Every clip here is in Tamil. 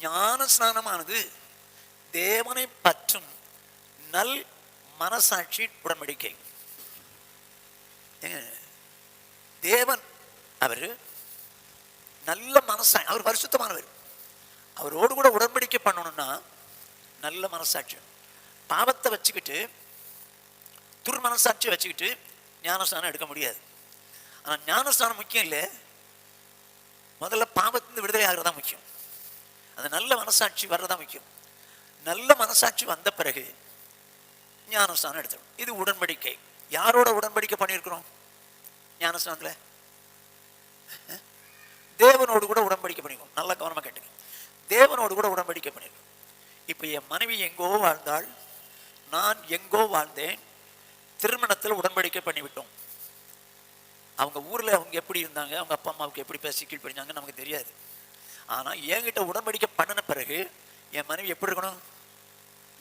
ஞான ஸ்நானமானது தேவனை பற்றும் நல் மனசாட்சி உடன்படிக்கை. தேவன் அவர் நல்ல மனசா, அவர் பரிசுத்தமானவர். அவரோடு கூட உடன்படிக்கை பண்ணணும்னா நல்ல மனசாட்சி. பாவத்தை வச்சுக்கிட்டு துர்மனசாட்சியை வச்சுக்கிட்டு ஞானஸ்தானம் எடுக்க முடியாது. ஆனால் ஞானஸ்தானம் முக்கியம் இல்லை, முதல்ல பாவத்திலிருந்து விடுதலை ஆகிறதா முக்கியம். அது நல்ல மனசாட்சி வர்றதா முக்கியம். நல்ல மனசாட்சி வந்த பிறகு ஞானஸ்தானம் எடுத்துடும். இது உடன்படிக்கை. யாரோட உடன்படிக்கை பண்ணியிருக்கிறோம் ஞானஸ்தானத்தில்? தேவனோடு கூட உடன்படிக்கை பண்ணிருக்கோம். நல்ல கவனமாக கேட்டுங்க. தேவனோடு கூட உடன்படிக்கை பண்ணிருக்கோம். இப்போ என் மனைவி எங்கோ வாழ்ந்தாள், நான் எங்கோ வாழ்ந்தேன். திருமணத்தில் உடன்படிக்கை பண்ணிவிட்டோம். அவங்க ஊரில் அவங்க எப்படி இருந்தாங்க, அவங்க அப்பா அம்மாவுக்கு எப்படி பேசி கீழ்ப்படிஞ்சாங்க நமக்கு தெரியாது. ஆனால் என்கிட்ட உடன்படிக்கை பண்ணின பிறகு என் மனைவி எப்படி இருக்கணும்?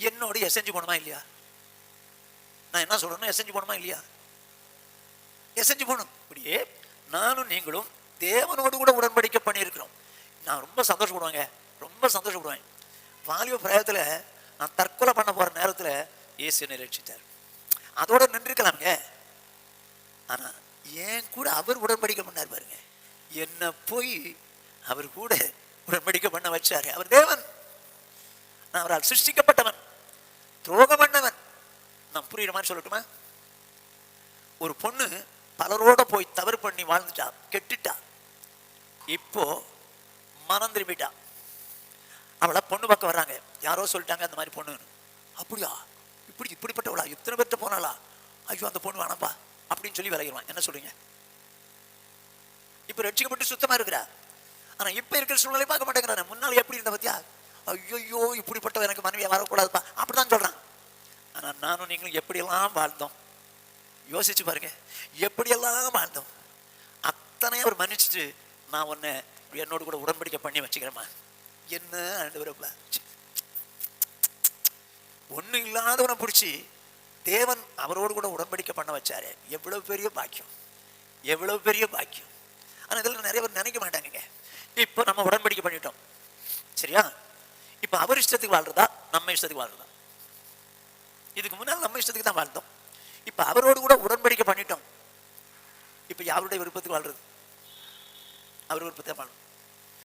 என்னோடு எசைஞ்சு போகணுமா இல்லையா? நான் என்ன சொல்றேன்னா எசைஞ்சு போகணுமா இல்லையா? எசைஞ்சு போகணும். இப்படியே நானும் நீங்களும் தேவனோடு கூட உடன்படிக்கை பண்ணியிருக்கிறோம். நான் ரொம்ப சந்தோஷப்படுவாங்க, ரொம்ப சந்தோஷப்படுவேன். வாலிப பிராயத்தில் நான் தற்கொலை பண்ண போகிற நேரத்தில் இயேசு என்னை ரட்சித்தார். அதோட நின்றுக்கலாங்க. ஆனால் ஏன் கூட அவர் உடன்படிக்கை பண்ணார் பாருங்க. என்ன போய் அவர் கூட உடன்படிக்கை பண்ண வச்சாரு. அவர் தேவன், நான் அவரால் சிருஷ்டிக்கப்பட்டவன், துரோகம் பண்ணவன். நான் புரியுற மாதிரி சொல்லட்டுமா? ஒரு பொண்ணு பலரோட போய் தவறு பண்ணி வாழ்ந்துட்டா, கெட்டுட்டா. இப்போ மனம் திரும்பிட்டா. அவளை பொண்ணு பக்கம் வர்றாங்க, யாரோ சொல்லிட்டாங்க அந்த மாதிரி பொண்ணுன்னு. அப்படியா, இப்படிப்பட்டவளா, இத்தனை பேர்ட்ட போனாளா, ஐயோ அந்த பொண்ணு வேணாம்பா அப்படின்னு சொல்லி விலகிடுவான். என்ன சொல்றீங்க? இப்ப ரட்சிக்கப்பட்டு சுத்தமா இருக்கிறா. ஆனா இப்ப இருக்கிற சூழ்நிலை பார்க்க மாட்டேங்கிறான். முன்னாள் எப்படி இருந்த பத்தியா, ஐயோ இப்படிப்பட்ட எனக்கு மனைவியா வரக்கூடாதுப்பா அப்படிதான் சொல்றான். ஆனா நானும் நீங்களும் எப்படியெல்லாம் வாழ்ந்தோம் யோசிச்சு பாருங்க. எப்படியெல்லாம் வாழ்ந்தோம். அத்தனை அவர் மன்னிச்சுட்டு நான் உன்னை என்னோடு கூட உடன்படிக்கை பண்ணி வச்சுக்கிறேம்மா. என்ன ஆண்டவரப்பா, ஒண்ணு இல்லாதவனை பிடிச்சி தேவன் அவரோடு கூட உடன்படிக்கை பண்ண வச்சாரு. எவ்வளவு பெரிய பாக்கியம், எவ்வளவு பெரிய பாக்கியம். ஆனா இதெல்லாம் நிறைய பேர் நினைக்க மாட்டாங்க. இப்போ நம்ம உடன்படிக்கை பண்ணிட்டோம், சரியா? இப்ப அவர் இஷ்டத்துக்கு வாழ்றதா நம்ம இஷ்டத்துக்கு வாழ்றதா? இதுக்கு முன்னால் நம்ம இஷ்டத்துக்கு தான் வாழ்ந்தோம். இப்ப அவரோடு கூட உடன்படிக்கை பண்ணிட்டோம். இப்ப யாருடைய விருப்பத்துக்கு வாழ்றது? அவர் விருப்பத்தை வாழணும்.